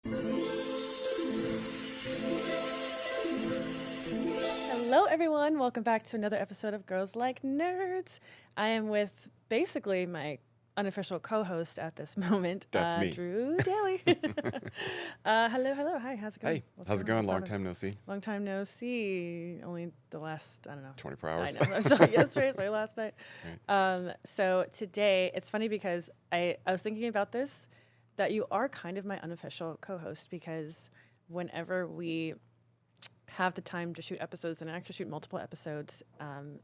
Hello, everyone. Welcome back to another episode of Girls Like Nerds. I am with basically my unofficial co-host at this moment, That's me. Drew Dailey. Hello. Hi, how's it going? Hey, how's it going? Long time no see. Long time no see. Only the last, I don't know. 24 hours. I know. I'm sorry, yesterday, sorry, last night. Right. So today, it's funny because I was thinking about this, that you are kind of my unofficial co-host, because whenever we have the time to shoot episodes, and I actually shoot multiple episodes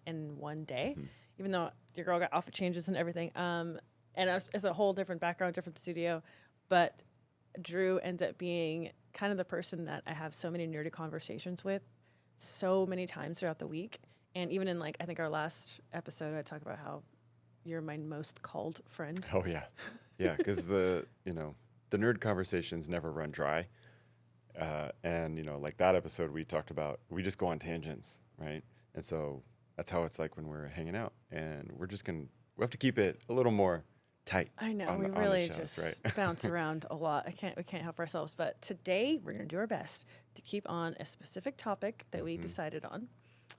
in one day, even though your girl got outfit changes and everything. And it's a whole different background, different studio. But Drew ends up being kind of the person that I have so many nerdy conversations with so many times throughout the week. And even in, like, I think our last episode, I talk about how you're my most called friend. Oh, yeah. Yeah, because the nerd conversations never run dry. And, like that episode we talked about, we just go on tangents, right? And so that's how it's like when we're hanging out. And we have to keep it a little more tight. I know, we on the really shows, just right? bounce around a lot. We can't help ourselves. But today we're going to do our best to keep on a specific topic that we decided on.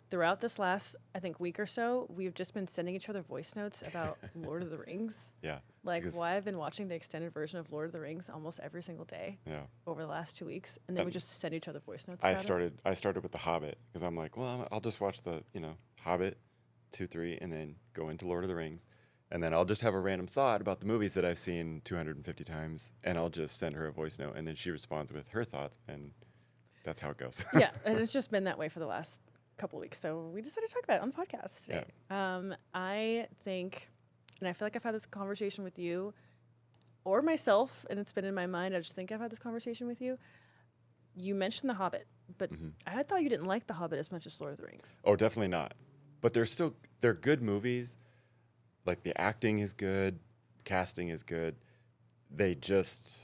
Throughout this last, I think, week or so, we've just been sending each other voice notes about Lord of the Rings. Yeah. Like, why I've been watching the extended version of Lord of the Rings almost every single day over the last 2 weeks. And then we just send each other voice notes I about it. started with The Hobbit because I'm like, well, I'll just watch the, Hobbit 2, 3, and then go into Lord of the Rings. And then I'll just have a random thought about the movies that I've seen 250 times, and I'll just send her a voice note, and then she responds with her thoughts, and that's how it goes. Yeah, and it's just been that way for the last couple weeks. So we decided to talk about it on the podcast today. Yeah. I think, and I feel like I've had this conversation with you or myself, and it's been in my mind. I just think I've had this conversation with you. You mentioned The Hobbit, but I thought you didn't like The Hobbit as much as Lord of the Rings. Oh, definitely not. But they're good movies. Like, the acting is good, casting is good. They just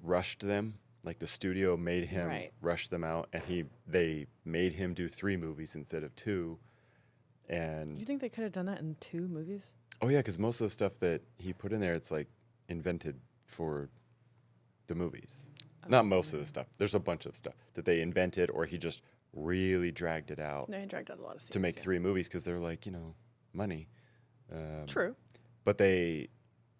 rushed them. Like, the studio made him rush them out, and they made him do 3 movies instead of 2. And you think they could have done that in 2 movies? Oh yeah, because most of the stuff that he put in there, it's like invented for the movies. Not most of the stuff. There's a bunch of stuff that they invented, or he just really dragged it out. No, he dragged out a lot of scenes to make 3 movies because they're like, money. True. But they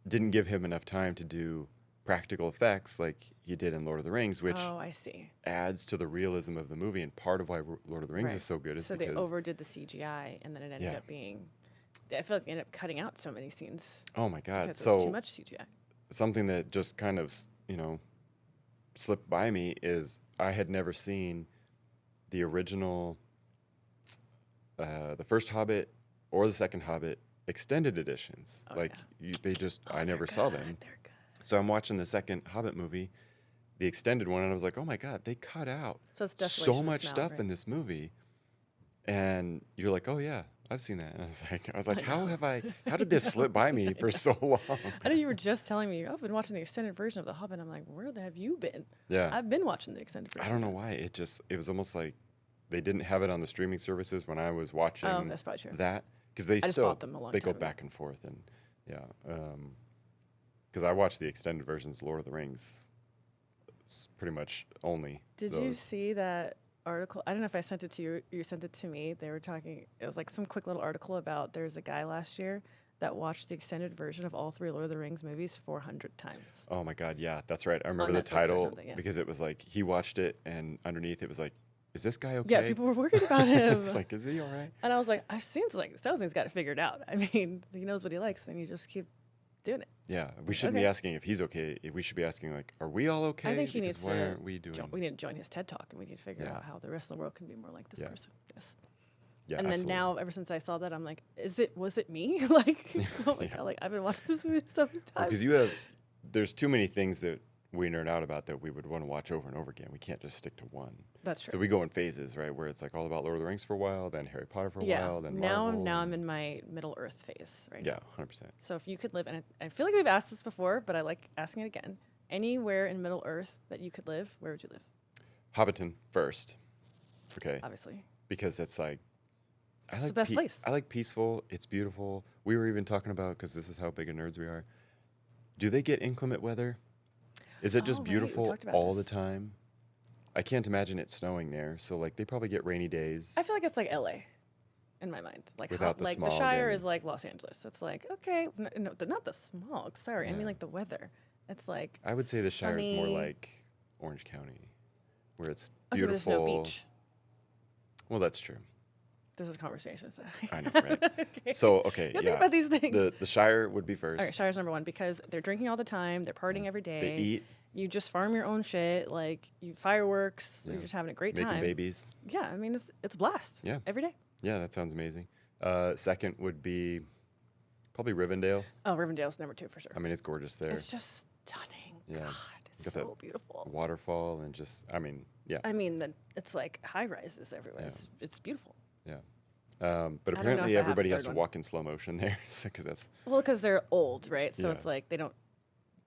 didn't give him enough time to do practical effects like he did in Lord of the Rings, which I see. adds to the realism of the movie. And part of why Lord of the Rings is so good is because they overdid the CGI, and then it ended up being. I feel like they ended up cutting out so many scenes. Oh my God! Because So it was too much CGI. Something that just kind of slipped by me is I had never seen the original, the first Hobbit or the second Hobbit extended editions. I never saw them. They're good. So I'm watching the second Hobbit movie, the extended one, and I was like, oh my God, they cut out so much stuff in this movie. And you're like, oh yeah, I've seen that. And I was like, how did this slip by me for so long? I know you were just telling me, I've been watching the extended version of The Hobbit. I'm like, where have you been? Yeah. I've been watching the extended version. I don't know why. It was almost like they didn't have it on the streaming services when I was watching that's probably true. that. Because I just bought them a long they time go ago. back and forth. And because I watched the extended versions of Lord of the Rings. It's pretty much only Did those. you see that article? I don't know if I sent it to you. You sent it to me. They were talking. It was like some quick little article about there's a guy last year that watched the extended version of all 3 Lord of the Rings movies 400 times. Oh my God, yeah, that's right. I remember the title because it was like he watched it, and underneath it was like, "Is this guy okay?" Yeah, people were worried about him. It's like, is he all right? And I was like, I've seen Stelling's got it figured out. I mean, he knows what he likes, and you just keep doing it. Yeah, we shouldn't be asking if he's okay. We should be asking, like, are we all okay? I think he needs why to. aren't we doing? We need to join his TED Talk, and we need to figure out how the rest of the world can be more like this person. Yes. Yeah, and absolutely. then now, ever since I saw that, I'm like, was it me? Like, oh my God, like I've been watching this movie so many times. Because there's too many things that we nerd out about that we would want to watch over and over again. We can't just stick to one. That's true. So we go in phases, right? Where it's like all about Lord of the Rings for a while, then Harry Potter for a while, then Marvel. Now I'm in my Middle Earth phase right now. Yeah, 100%. So if you could live, and I feel like we've asked this before, but I like asking it again. Anywhere in Middle Earth that you could live, where would you live? Hobbiton first. Okay. Obviously. Because it's like, It's the best place. I like peaceful. It's beautiful. We were even talking about, because this is how big of nerds we are. Do they get inclement weather? Is it just Oh, right, we beautiful talked about all this. the time? I can't imagine it snowing there. So like they probably get rainy days. I feel like it's like LA in my mind. Like Without the like the smog Shire and- is like Los Angeles. It's like, okay, no, not the smog. Sorry, I mean Yeah. like the weather. It's like I would say the Shire is more sunny. like Orange County, where it's Okay, but there's beautiful. no beach. Well, that's true. This is conversation. So. I know, right? Okay. So okay, You yeah. think about these things. The Shire would be first. Okay, Shire's number one because they're drinking all the time. They're partying every day. They eat, You just farm your own shit. Like you fireworks. Yeah. You're just having a great making time. babies. Yeah, I mean it's a blast. Yeah. Every day. Yeah, that sounds amazing. Second would be probably Rivendell. Oh, Rivendell's number 2 for sure. I mean, it's gorgeous there. It's just stunning. Yeah. God, it's Got so that beautiful. Waterfall and just, I mean, yeah. I mean, it's like high rises everywhere. Yeah. It's beautiful. Yeah. But I don't know apparently if I have a everybody has third to one. walk in slow motion there, because that's Well, because they're old, right? So Yeah. it's like they don't.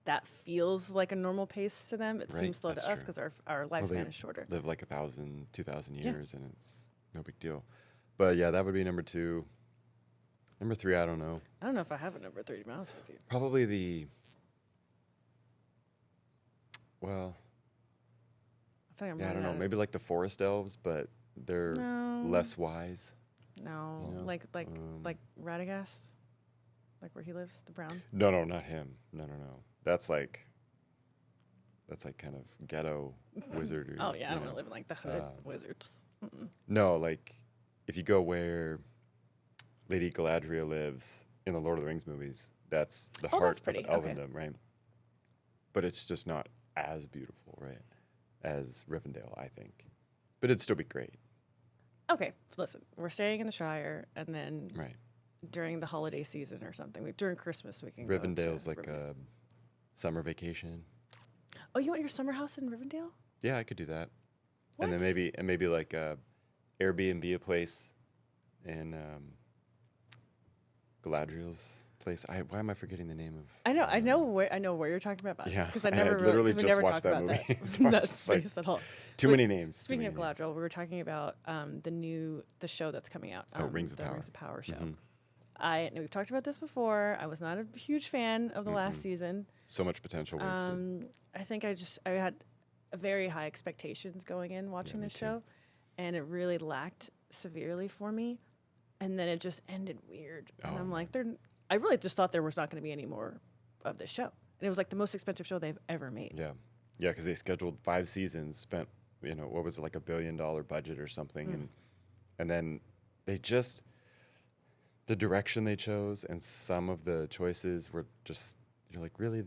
That feels like a normal pace to them. It Right, seems slow that's to us true. because our well, lifespan they is shorter. live like 1,000, 2,000 Yeah. years, and it's no big deal. But yeah, that would be number 2. Number 3, I don't know. I don't know if I have a number 3 to be honest with you. Probably well, I think I'm yeah, I running don't know. out of- Maybe like the forest elves, but they're No. less wise. No, you know, like um, Radagast, like where he lives, the brown. No, not him. No. That's like kind of ghetto wizardry. Oh yeah, I you don't want know. to live in like the hood Um, wizards. Mm-mm. No, like if you go where Lady Galadriel lives in the Lord of the Rings movies, that's the Oh, heart that's pretty. of Okay. elfendom, right? But it's just not as beautiful, right, as Rivendell, I think. But it'd still be great, Okay, listen, we're staying in the Shire, and then right? during the holiday season or something, during Christmas we can. go to Rivendell's like Rivendell. a summer vacation. Oh, you want your summer house in Rivendell? Yeah, I could do that. What? And then maybe like Airbnb a place in Galadriel's place. Why am I forgetting the name of? I know where you're talking about. Yeah, because I and never I really, literally 'cause we just never watched talked that about movie, that, so I'm that just like, space at all. Too But many names. too Speaking of many names. Galadriel, we were talking about the show that's coming out. Rings of the Power. Rings of Power show. Mhm. I know we've talked about this before. I was not a huge fan of the last season. So much potential wasted. I think I had very high expectations going in watching me this too. show, and it really lacked severely for me. And then it just ended weird, and Oh, I'm like, I really just thought there was not going to be any more of this show, and it was like the most expensive show they've ever made. Yeah, because they scheduled 5 seasons, spent what was it, like $1 billion budget or something, and then they just the direction they chose and some of the choices were just, you're like, really,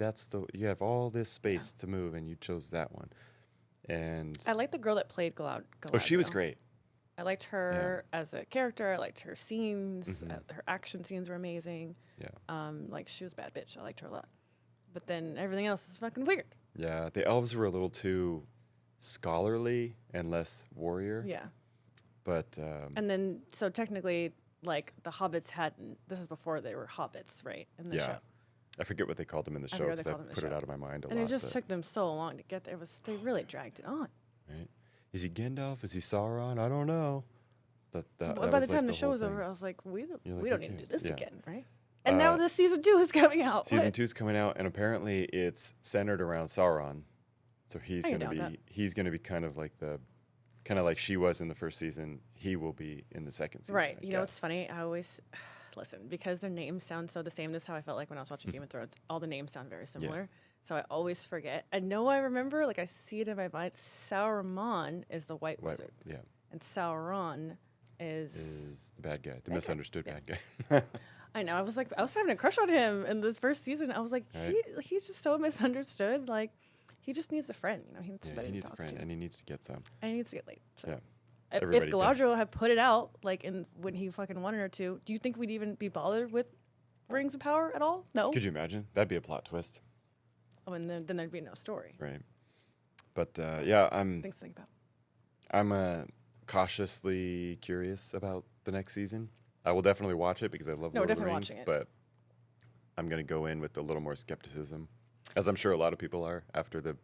you have all this space to move and you chose that one. And I liked the girl that played Galadriel. oh, she was great. I liked her as a character. I liked her scenes. Mhm. Her action scenes were amazing. Yeah. Like she was a bad bitch. I liked her a lot. But then everything else is fucking weird. Yeah, the elves were a little too scholarly and less warrior. Yeah. But And then, so technically, like the hobbits this is before they were hobbits, right? In the show. I forget what they called them in the I show forget what they because I called them in the put it show. out of my mind a And lot. it just but- took them so long to get there. They really dragged it on. right? Is he Gandalf? Is he Sauron? I don't know. That But that by was the time like the show whole was over, thing. I was like, we don't You're like, we don't who need to do cares? this Yeah. again, right? And now the season 2 is coming out. Season What? 2 is coming out, and apparently it's centered around Sauron. So he's I can gonna doubt be kind of like she was in the first season. He will be in the second season. Right. I You know what's guess. funny? I always listen because their names sound so the same. This is how I felt like when I was watching Game of Thrones. All the names sound very similar. So I always forget. I know I remember, like I see it in my mind. Saruman is the white Right, wizard. yeah, And Sauron is the bad guy, the guy. misunderstood Yeah. bad guy. I know. I was having a crush on him in this first season. I was like, Right. he's just so misunderstood. Like, he just needs a friend. You know, he needs Yeah, somebody he to needs a talk friend, to. and he needs to get some. And he needs to get laid. So. Yeah. If Everybody Galadriel does. had put it out, like when he fucking wanted her to, do you think we'd even be bothered with Rings of Power at all? No. Could you imagine? That'd be a plot twist, Oh, and then there'd be no story. right? But yeah, Things to think about. I'm cautiously curious about the next season. I will definitely watch it because I love No, we're Lord of the definitely Rings, watching it. but I'm gonna go in with a little more skepticism, as I'm sure a lot of people are after the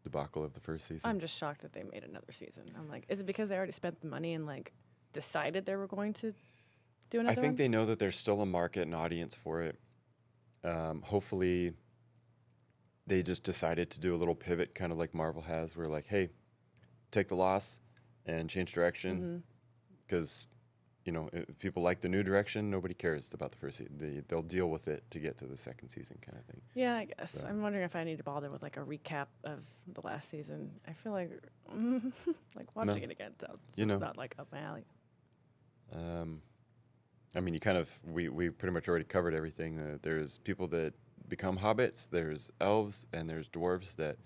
debacle of the first season. I'm just shocked that they made another season. I'm like, is it because they already spent the money and like decided they were going to do another I think one? they know that there's still a market and audience for it. Hopefully, they just decided to do a little pivot, kind of like Marvel has, where like, hey, take the loss and change direction, because if people like the new direction, nobody cares about the first season. They'll deal with it to get to the second season, kind of thing. Yeah, I guess. So. I'm wondering if I need to bother with like a recap of the last season. I feel like watching it again sounds just not like up my alley. I mean, we pretty much already covered everything. There's people that become hobbits, there's elves, and there's dwarves that,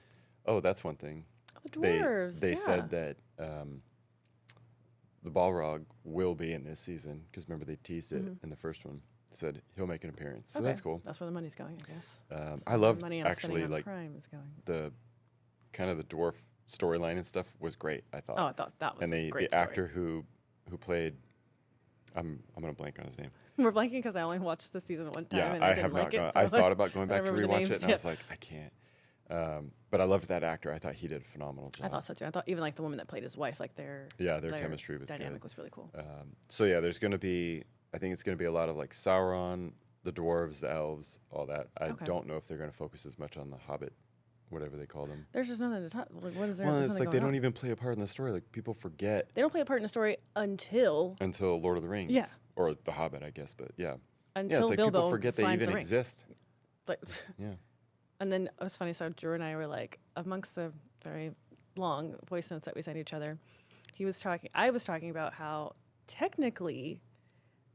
that's one thing. Oh, the dwarves, They said that the Balrog will be in this season, because remember they teased it in the first one. Said he'll make an appearance, so that's cool. That's where the money's going, I guess. I loved money I'm actually on like Prime is going. the kind of the dwarf storyline and stuff was great. I thought. Oh, I thought that was and a great the story. actor who played, I'm gonna blank on his name. We're blanking because I only watched the season one time and I didn't like it. I thought about going back to rewatch it, and yeah. I was like, I can't. But I loved that actor. I thought he did a phenomenal job. I thought so too. I thought even like the woman that played his wife, like their chemistry was dynamic good. was really cool. So yeah, there's gonna be. I think it's gonna be a lot of like Sauron, the dwarves, the elves, all that. I don't know if they're gonna focus as much on the Hobbit, whatever they call them. There's just nothing to talk. Like, what is there? Well, it's like they don't even play a part in the story. Like people forget. They don't play a part in the story until Lord of the Rings. Yeah. Or the Hobbit, I guess. But yeah. Until it's like Bilbo people forget they finds even the ring. exist. Like, yeah. And then it was funny. So Drew and I were like, amongst the very long voice notes that we sent each other, I was talking about how technically,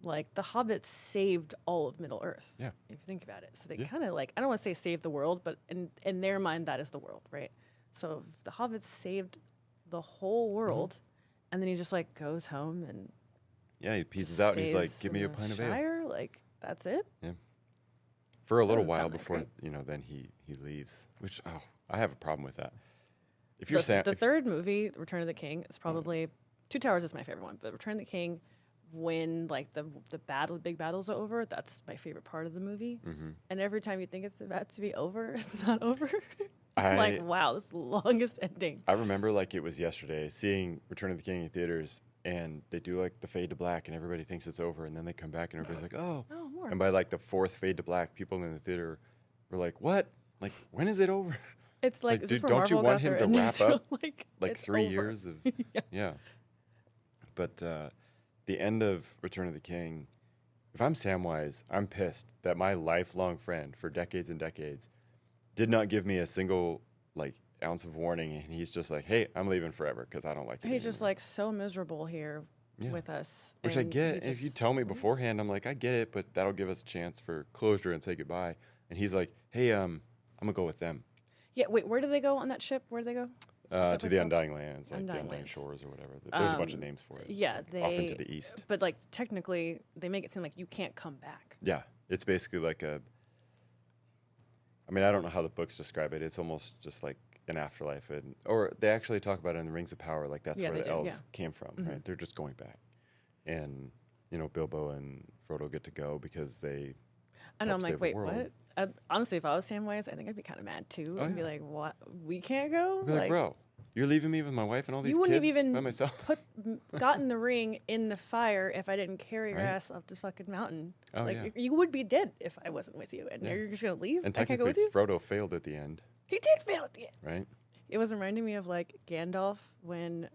like the Hobbits saved all of Middle Earth. Yeah. If you think about it, so they kind of like, I don't want to say saved the world, but in their mind that is the world, right? So the Hobbits saved the whole world, and then he just like goes home and he pieces out and he's like, "Give me a pint of ale." Like that's it. Yeah. For a little doesn't while sound that before great. then he leaves, which I have a problem with that. If The you're saying the third movie, Return of the King, is probably Two Towers is my favorite one, but Return of the King, when like the big battles are over, that's my favorite part of the movie. And every time you think it's about to be over, it's not over. I'm like, wow, this is the longest ending. I remember like it was yesterday seeing Return of the King in theaters, and they do like the fade to black, and everybody thinks it's over, and then they come back and everybody's like, oh, more. And by like the fourth fade to black, people in the theater were like, what? Like, when is it over? It's like, is dude, this where don't you Marvel want got him their to wrap up like 3 over. years of yeah. But the end of Return of the King, if I'm Samwise, I'm pissed that my lifelong friend for decades and decades did not give me a single like ounce of warning, and he's just like, hey, I'm leaving forever because I don't like it. He's just like so miserable here with us. Which I get. And if you tell me beforehand, I'm like, I get it, but that'll give us a chance for closure and say goodbye. And he's like, hey, I'm gonna go with them. Yeah, wait, where do they go on that ship? Where do they go? To the Undying Lands, like the Undying Shores or whatever. There's a bunch of names for it. Yeah, like off into the east. But like technically, they make it seem like you can't come back. Yeah, it's basically like I don't know how the books describe it. It's almost just like an afterlife, or they actually talk about it in the Rings of Power. Like that's where the elves came from, right? They're just going back, and Bilbo and Frodo get to go because they. And I'm like, wait, what? Honestly, if I was Samwise, I think I'd be kind of mad too, and be like, "What? We can't go?" I'd be like, bro, you're leaving me with my wife and all these kids have even by myself. Gotten the ring in the fire if I didn't carry your ass up this fucking mountain. Oh, you would be dead if I wasn't with you, and you're just gonna leave. And I can't go technically, with you. Frodo failed at the end. He did fail at the end, right? It was reminding me of like Gandalf when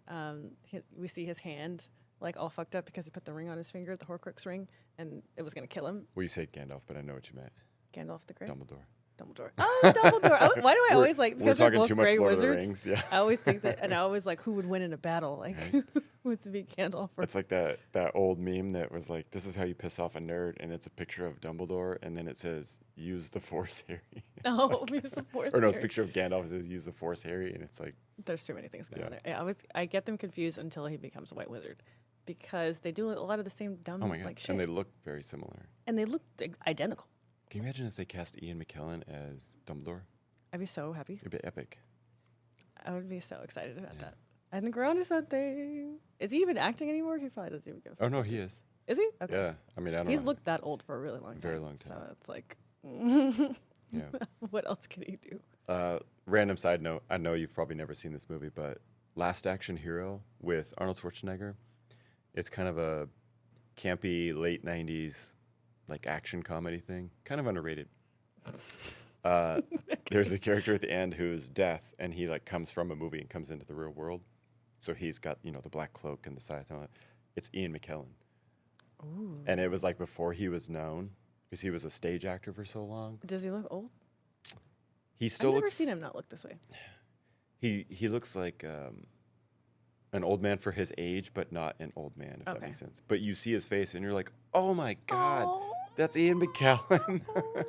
we see his hand like all fucked up because he put the ring on his finger, the Horcrux ring, and it was gonna kill him. Well, you say Gandalf, but I know what you meant. Gandalf the Grey. Dumbledore. Oh, Dumbledore. Why do I always like, because we're they're both too much gray Lord of the wizards, Rings, yeah. I always think that, and I always like, who would win in a battle? Like, who would be Gandalf? It's like that old meme that was like, this is how you piss off a nerd, and it's a picture of Dumbledore, and then it says, use the Force, Harry. Use the Force, or no, it's a picture of Gandalf, it says, use the Force, Harry, and it's like. There's too many things going on there. I get them confused until he becomes a white wizard, because they do a lot of the same dumb like shit. And they look very similar. And they look identical. Can you imagine if they cast Ian McKellen as Dumbledore? I'd be so happy. It'd be epic. I would be so excited about that. I think we're onto something. Is he even acting anymore? He probably doesn't even go. Oh, no, he is. Is he? Okay. Yeah. I mean, I don't know. He's looked that old for a really long time. Very long time. So it's like, yeah. What else can he do? Random side note. I know you've probably never seen this movie, but Last Action Hero with Arnold Schwarzenegger. It's kind of a campy late 90s like action comedy thing. Kind of underrated. There's a character at the end who's deaf, and he like comes from a movie and comes into the real world. So he's got, you know, the black cloak and the scythe and all that. It's Ian McKellen. Ooh. And it was like before he was known, because he was a stage actor for so long. Does he look old? He still I've never looks. seen him not look this way. He looks like an old man for his age, but not an old man, if that Okay. makes sense. But you see his face, and you're like, oh my God, Oh. that's Ian McKellen. Oh.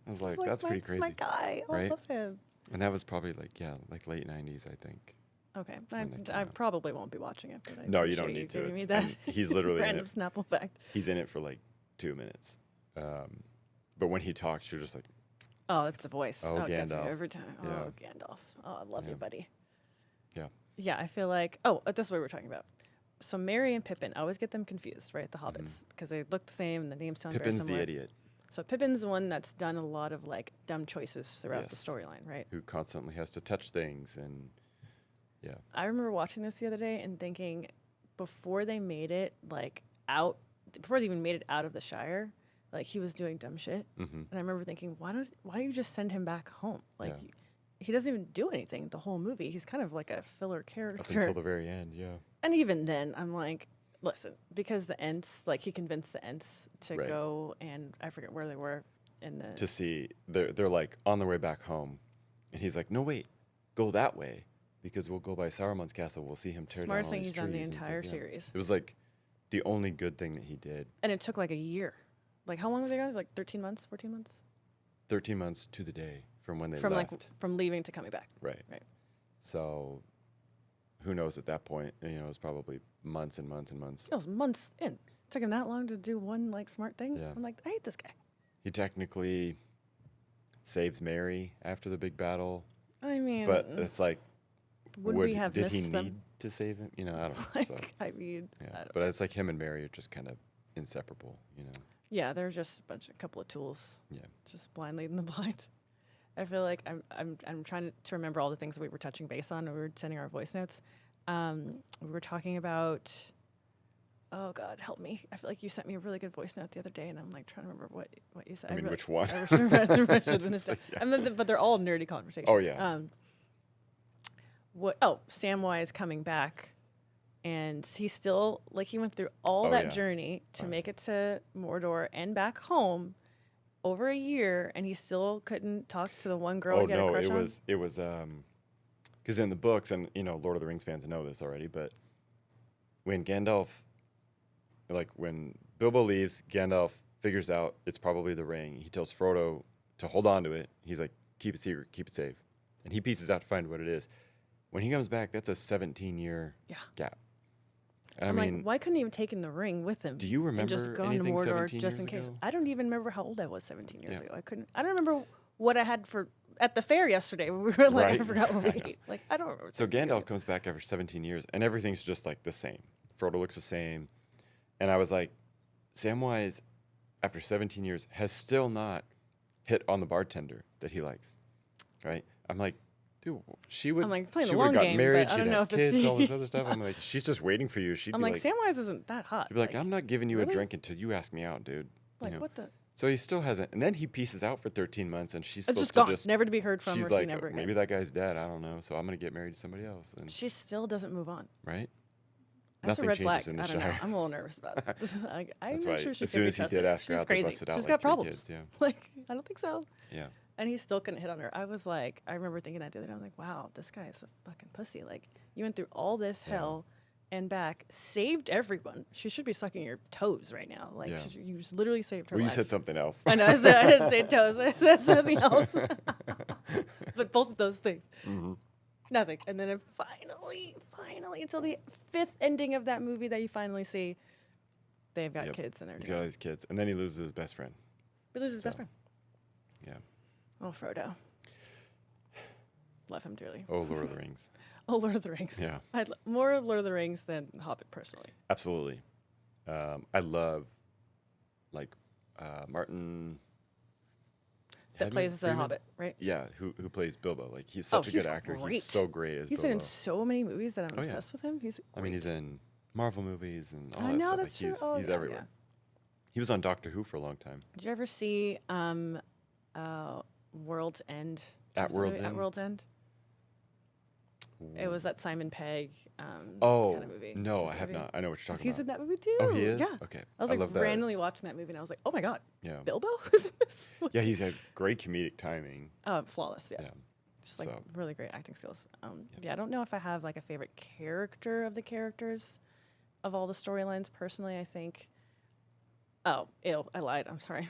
I was like, that's pretty crazy. My guy. I right? love him. And that was probably like, yeah, like late 90s, I think. Okay, when that came I out. probably won't be watching it. But I No, you don't appreciate need to. giving me It's- that and he's literally in random it. Snapple fact. He's in it for like 2 minutes. But when he talks, you're just like, Oh, that's the voice. Oh, it gets me Gandalf. every time. Yeah. Oh, Gandalf. Oh, I love you, Yeah. buddy. Yeah. Yeah, I feel like. Oh, this is what we're talking about. So Merry and Pippin, I always get them confused, right? The hobbits, because they look the same and the names sound very Pippin's similar. the idiot So Pippin's the one that's done a lot of like dumb choices throughout the Yes. storyline, right? who constantly has to touch things. And yeah. I remember watching this the other day and thinking, before they made it like out, before they even made it out of the Shire, like he was doing dumb shit. Mm-hmm. And I remember thinking, why don't you just send him back home? Like Yeah. he doesn't even do anything the whole movie. He's kind of like a filler Up character. until the very end, yeah. And even then, I'm like, listen, because the Ents, like he convinced the Ents to Right. go, and I forget where they were in the. To see, they're like on their way back home. And he's like, no, wait, go that way. Because we'll go by Saruman's castle. We'll see him tear Smartest down all thing these he's done the trees. And it's entire like, yeah. series. It was like the only good thing that he did. And it took like a year. Like how long were they gone? Like 13 months, 14 months? 13 months to the day from when they From left. like from leaving to coming back. Right. Right. So who knows at that point? You know, it was probably months and months and months. It was months in. It took him that long to do one like smart thing. Yeah. I'm like, I hate this guy. He technically saves Mary after the big battle. I mean, But it's like, would we have did missed he them? need to save him? You know, I don't know. Like, So, I mean, I yeah. don't But it's like him and Mary are just kind of inseparable, you know? yeah, they're just a couple of tools. Yeah. Just blind leading the blind. I feel like I'm trying to remember all the things that we were touching base on when we were sending our voice notes. We were talking about. Oh God, help me! I feel like you sent me a really good voice note the other day, and I'm like trying to remember what you said. I mean, really- which one? I should have written this It's down. like, yeah. I mean, but they're all nerdy conversations. Oh, yeah. Samwise coming back, and he still he went through all Oh, that yeah. journey to Oh, make it to Mordor and back home, over a year, and he still couldn't talk to the one girl Oh he had a no, crush it on. was because in the books, and you know, Lord of the Rings fans know this already, but when when Bilbo leaves, Gandalf figures out it's probably the ring. He tells Frodo to hold on to it. He's like, keep it secret, keep it safe, and he pieces out to find what it is. When he comes back, that's a 17-year Yeah. gap. And I'm I mean, like, why couldn't he have taken the ring with him? do you and just remember gone to anything Mordor 17 just years in case? ago? I don't even remember how old I was 17 years Yeah. ago. I don't remember what I had for at the fair yesterday. We were like, I Right. forgot what I we know. ate. Like, I don't remember. So 17 years Gandalf ago. comes back after 17 years, and everything's just like the same. Frodo looks the same, and I was like, Samwise, after 17 years, has still not hit on the bartender that he likes, right? I'm like, dude, she would. I'm like, playing she the would long got game, married. but I She'd don't know have if it's- kids, all this other stuff. I'm like, she's just waiting for you. She'd I'm be like, like, Samwise isn't that hot. she'd be like, I'm not giving you really? a drink until you ask me out, dude. You Like, know? what the? So he still hasn't, and then he pieces out for 13 months, and she's It's supposed just to gone, just. never to be heard from She's or like, seen ever again. maybe that guy's dead. I don't know. So I'm gonna get married to somebody else, and She still doesn't move on. right. That's Nothing a red changes flag. in the I don't know. Shire. I'm a little nervous about it. Like, I'm That's not why sure she as could soon be as he did trusted. ask her She's out, they crazy. busted out She's like got 3 problems. kids, yeah. Like, I don't think so. Yeah. And he still couldn't hit on her. I was like, I remember thinking that the other day. I'm like, wow, this guy is a fucking pussy. Like, you went through all this Yeah. hell and back, saved everyone. She should be sucking your toes right now. Like, Yeah. you just literally saved her Well, you life. said something else. I know. I didn't say toes. I said something else. But both of those things. Mhm. Nothing. And then it finally, until the 5th ending of that movie that you finally see, they've got Yep. kids and they're He's got all these kids, and then he loses his best friend. He loses his best So. friend. Yeah. Oh, Frodo. Love him dearly. Oh, Lord of the Rings. Oh, Lord of the Rings. Yeah. More Lord of the Rings than Hobbit, personally. Absolutely. I love, like, Martin. That Hedman? plays the Freeman? Hobbit, right? Yeah, who plays Bilbo? Like, he's such a good he's actor. great. He's so great as He's Bilbo. been in so many movies that I'm Oh, yeah. obsessed with him. He's I mean, he's great. in Marvel movies and all I that know, stuff. that's like, true. Oh, he's yeah, everywhere. He was on Doctor Who for a long time. Did you ever see World's End. At Was the World's movie At End? World's End. It was that Simon Pegg Oh, kind of movie. no, Just I that have movie. not. I know what you're talking He's in about. that movie too. Oh, he is? Yeah. Okay. I was I like love that. randomly watching that movie, and I was like, oh my god, Yeah. Bilbo is in this? Yeah, he has great comedic timing. Flawless. Yeah. Yeah. Just like So- really great acting skills. Yeah, I don't know if I have like a favorite character of the characters of all the storylines. Personally, I think. Oh, ew! I lied. I'm sorry.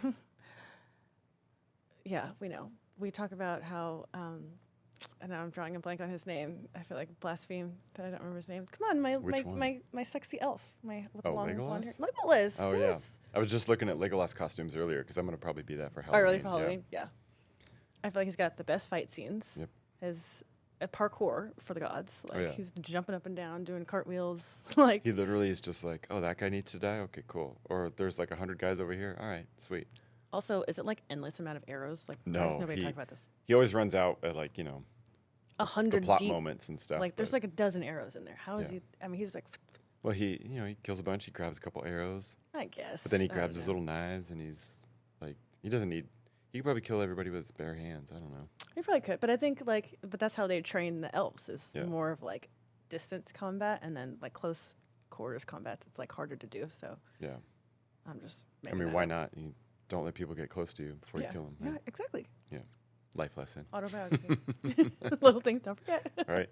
Yeah, we know. We talk about how. And now I'm drawing a blank on his name. I feel like blaspheme that I don't remember his name. Come on, Which one? my sexy elf, with the Oh, long blonde hair. Legolas? Legolas. Oh, yes. yeah. I was just looking at Legolas costumes earlier because I'm going to probably be that for Oh, Halloween. really? For Halloween? Yeah. I feel like he's got the best fight scenes. Yep. His parkour for the gods. Like yeah. he's jumping up and down, doing cartwheels. Like He literally is just like, oh, that guy needs to die? Okay, cool. Or there's like 100 guys over here? All right, sweet. also, is it like endless amount of arrows? Like No, why does nobody talk about this? He always runs out at like, you know, the 100 plot deep. moments and stuff. Like there's but- like a dozen arrows in there. How is Yeah. he? I mean, he's like, Well, he kills a bunch. He grabs a couple arrows. I guess. But then he I don't grabs his know. little knives and he's like, he doesn't need, he could probably kill everybody with his bare hands. I don't know. He probably could, but I think but that's how they train the elves is Yeah. more of like distance combat, and then like close quarters combat. It's like harder to do. So Yeah. I'm just. I making mean, that why up. not? You don't let people get close to you before Yeah. you kill them. Yeah, Right? exactly. Life lesson. Autobiography. Little things, don't forget. Right?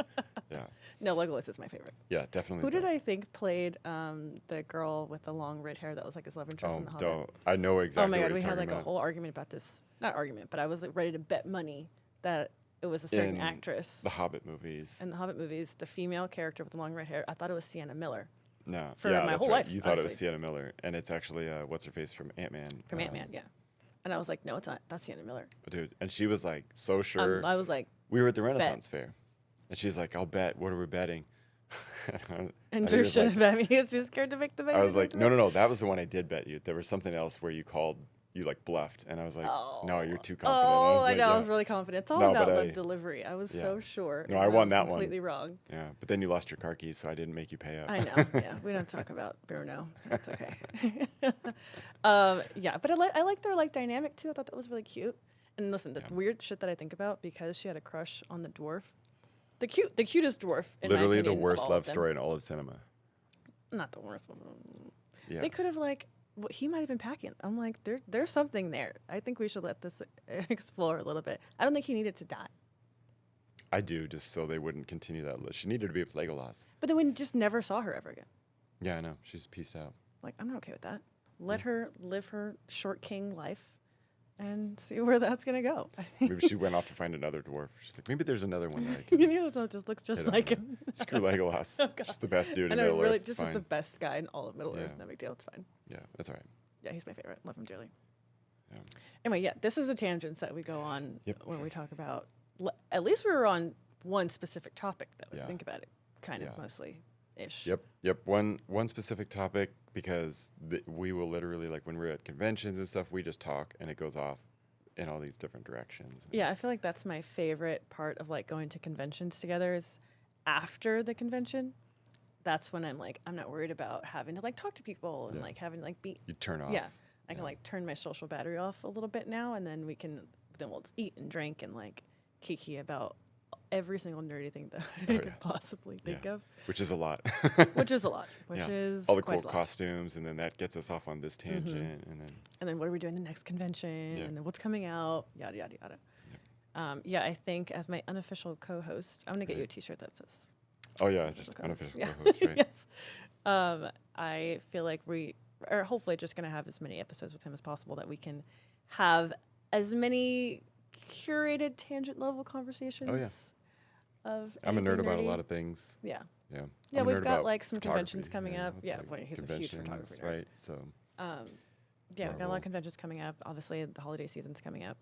Yeah. No, Legolas is my favorite. Yeah, definitely. Who did does. I think played the girl with the long red hair that was like his love interest in Oh, The Hobbit? don't. I know exactly Oh my what god, you're we had talking like a about. whole argument about this. Not argument, but I was like ready to bet money that it was a certain In actress The Hobbit movies. in the Hobbit movies, the female character with the long red hair. I thought it was Sienna Miller No. for yeah, my that's whole right. life, You thought it was honestly. Sienna Miller. And it's actually, what's her face from Ant-Man. from Ant-Man, yeah. And I was like, no, it's not. That's Sienna Miller. Dude. And she was like, so sure. I was like, We were at the Renaissance Fair. And she's like, I'll bet. What are we betting? and I Drew was should like- have bet me. He was too scared to make the bet. I was like, no. That was the one I did bet you. There was something else where you called, you like bluffed. And I was like, no, you're too confident. Oh, I like, know. I yeah. was really confident. It's all No, about but the I- delivery. I was yeah. so sure. No, and I won was that one. completely wrong. Yeah. But then you lost your car keys, so I didn't make you pay up. I know. Yeah, we don't talk about Bruno. That's okay. Yeah, but I like their like dynamic too. I thought that was really cute. And listen, the Yeah. weird shit that I think about because she had a crush on the dwarf, the cutest dwarf. In my Literally the opinion, of worst all love of them. story in all of cinema. Not the worst. Yeah. They could have like. He might have been packing. I'm like, there's something there. I think we should let this explore a little bit. I don't think he needed to die. I do, just so they wouldn't continue that list. She needed to be with Legolas. But then we just never saw her ever again. Yeah, I know. She's pieced out. Like, I'm not okay with that. Let her live her short king life and see where that's going to go. Maybe she went off to find another dwarf. She's like, maybe there's another one that I can. You know, so it just looks just hit on. like him. Screw Legolas. Oh, God. Just the best dude in And I Middle really Earth. It's just is fine. the best guy in all of Middle Earth. Yeah. No big deal. It's fine. Yeah, that's all right. Yeah, he's my favorite. Love him dearly. Yeah. Anyway, yeah, this is the tangents that we go on Yep. when we talk about. At least we were on one specific topic, though. Yeah. Think about it, kind Yeah. of mostly ish. Yep. One specific topic because we will literally, like when we're at conventions and stuff, we just talk and it goes off in all these different directions. Yeah, I feel like that's my favorite part of like going to conventions together is after the convention. That's when I'm like, I'm not worried about having to like talk to people and Yeah. like having to like be. You turn off. Yeah, I can Yeah. like turn my social battery off a little bit now, and then we'll just eat and drink and like kiki about every single nerdy thing that I could yeah. possibly think Yeah. of, Which is a lot. which is a lot. Which Yeah. is all the quite cool a lot. costumes, and then that gets us off on this tangent, and then And then what are we doing the next convention? Yeah. And then what's coming out? Yada yada yada. Yeah, I think as my unofficial co-host, I'm gonna get you a T-shirt that says. oh yeah, Unofficial just co-host. unofficial Yeah. co-host, right? Yes. I feel like we are hopefully just going to have as many episodes with him as possible that we can have as many curated tangent level conversations. I'm a nerd about a nerdy. lot of things. Yeah. Yeah. Yeah, I'm a we've nerd got about like some conventions photography, coming up. it's Yeah, like well, he's a huge conventions, photography nerd. right? So Yeah, we've got a lot Marvel. of conventions coming up. Obviously, the holiday season's coming up.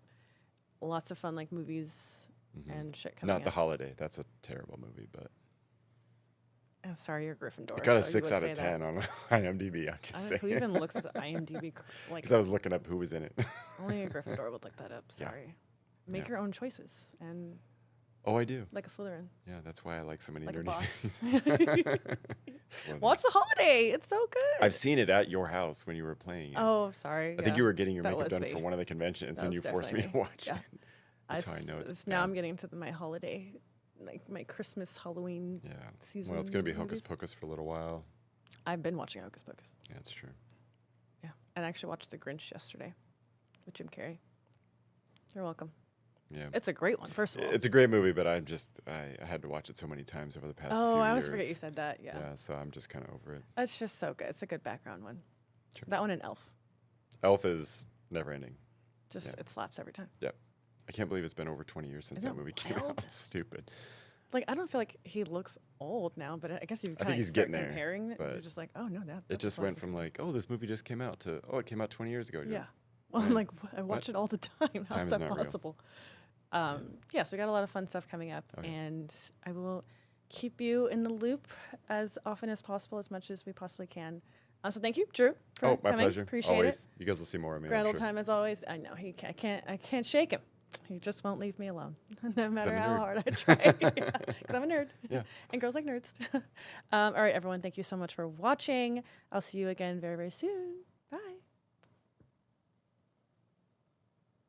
Lots of fun like movies mhm. and shit coming Not up. the holiday. That's a terrible movie, but Oh, sorry, you're Gryffindor. it got a so you 6 would out of say that. 10 on IMDb. I'm just I don't, saying. who even looks at the IMDb? Like, Because I was looking up who was in it. only a Gryffindor would look that up. Yeah. Sorry. Make Yeah. your own choices and Oh, I do. like a Slytherin. Yeah, that's why I like so many Like a nerdy boss. things. Slytherin. Watch The Holiday. It's so good. I've seen it at your house when you were playing it. Oh, sorry. I think you were getting your that makeup was done me. for one of the conventions, That and was you forced me to definitely me. watch Yeah. it. That's how I know it's now bad. I'm getting to my holiday, like my Christmas, Halloween season. Well, it's going to be movies. Hocus Pocus for a little while. I've been watching Hocus Pocus. Yeah, that's true. Yeah, and I actually watched The Grinch yesterday with Jim Carrey. You're welcome. Yeah. It's a great one, first of all. It's a great movie, but I had to watch it so many times over the past few years. Oh, I always forget you said that. Yeah. Yeah, so I'm just kind of over it. It's just so good. It's a good background one. Sure. That one and Elf. Elf is never ending. It slaps every time. Yep. I can't believe it's been over 20 years since Isn't that movie came wild? out. It's stupid. Like, I don't feel like he looks old now, but I guess you I kind think of he's start getting there, comparing it. but You're just like, oh, no, that. It just went from like, oh, this movie just came out to, oh, it came out 20 years ago. Yeah. Well, I'm like, I watch it all the time. How's Time is that not real. possible? Yeah, so we got a lot of fun stuff coming up, Oh, yeah. and I will keep you in the loop as often as possible, as much as we possibly can. So thank you, Drew, for Oh, my coming. pleasure. Appreciate Always. it. You guys will see more of me. I'm Grand old sure. time as always. I know I can't shake him. He just won't leave me alone, no matter I'm a how nerd. hard I try. Because I'm a nerd. Yeah. And girls like nerds. All right, everyone. Thank you so much for watching. I'll see you again very, very soon.